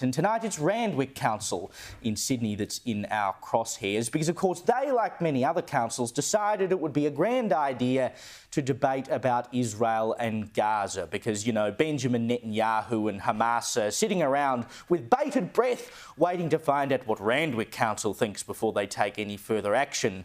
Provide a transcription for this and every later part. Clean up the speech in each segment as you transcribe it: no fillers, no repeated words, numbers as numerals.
And tonight it's Randwick Council in Sydney that's in our crosshairs because, of course, they, like many other councils, decided it would be a grand idea to debate about Israel and Gaza because, you know, Benjamin Netanyahu and Hamas are sitting around with bated breath waiting to find out what Randwick Council thinks before they take any further action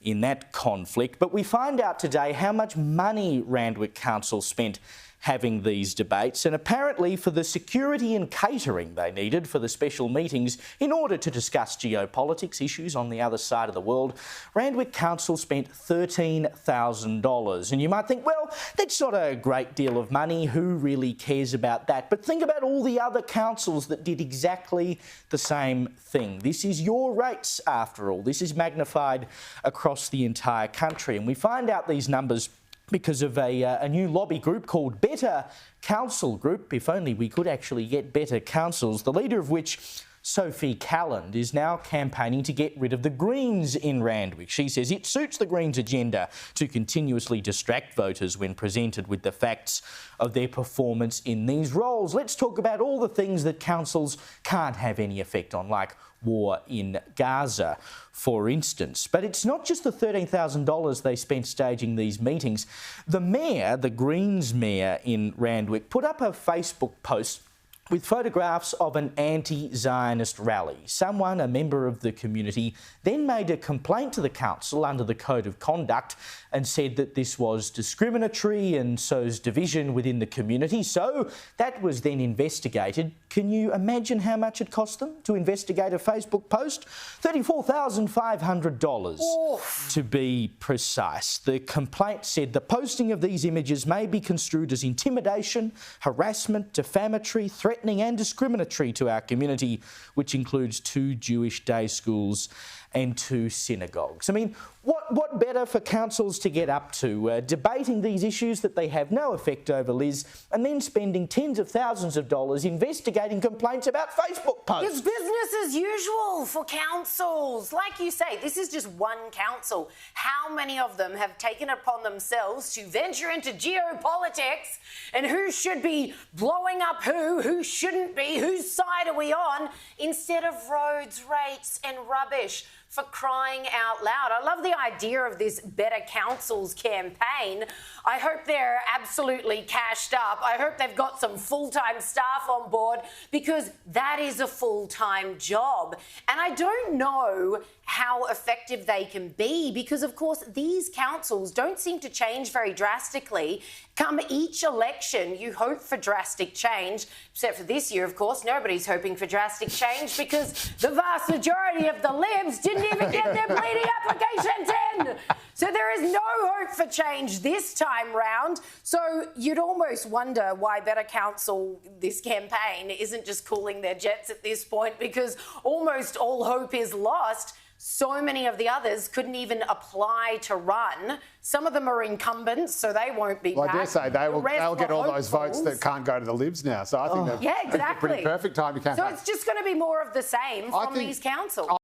in that conflict. But we find out today how much money Randwick Council spent having these debates, and apparently for the security and catering they needed for the special meetings in order to discuss geopolitics issues on the other side of the world, Randwick Council spent $13,000. And you might think, well, that's not a great deal of money, who really cares about that? But think about all the other councils that did exactly the same thing. This is your rates, after all. This is magnified across the entire country, and we find out these numbers because of a new lobby group called Better Council Group. If only we could actually get better councils, the leader of which, Sophie Calland, is now campaigning to get rid of the Greens in Randwick. She says it suits the Greens' agenda to continuously distract voters when presented with the facts of their performance in these roles. Let's talk about all the things that councils can't have any effect on, like war in Gaza, for instance. But it's not just the $13,000 they spent staging these meetings. The mayor, the Greens mayor in Randwick, put up a Facebook post with photographs of an anti-Zionist rally. Someone, a member of the community, then made a complaint to the council under the Code of Conduct and said that this was discriminatory and sows division within the community. So that was then investigated. Can you imagine how much it cost them to investigate a Facebook post? $34,500 to be precise. The complaint said the posting of these images may be construed as intimidation, harassment, defamatory, threatening and discriminatory to our community, which includes 2 Jewish day schools and 2 synagogues. I mean, what better for councils to get up to? Debating these issues that they have no effect over, Liz, and then spending tens of thousands of dollars investigating complaints about Facebook posts. It's business as usual for councils. Like you say, this is just one council. How many of them have taken upon themselves to venture into geopolitics and who should be blowing up who shouldn't be, whose side are we on, instead of roads, rates and rubbish? For crying out loud. I love the idea of this Better Councils campaign. I hope they're absolutely cashed up. I hope they've got some full-time staff on board, because that is a full-time job. And I don't know how effective they can be, because of course these councils don't seem to change very drastically. Come each election, you hope for drastic change, except for this year, of course. Nobody's hoping for drastic change because the vast majority of the Libs didn't even get their bleeding applications in. So there is no hope for change this time round. So you'd almost wonder why Better Council, this campaign, isn't just cooling their jets at this point, because almost all hope is lost. So many of the others couldn't even apply to run. Some of them are incumbents, so they won't be back. I dare say they'll get all those votes that can't go to the Libs now. So I think that's a pretty perfect time to campaign. So it's just going to be more of the same from these councils.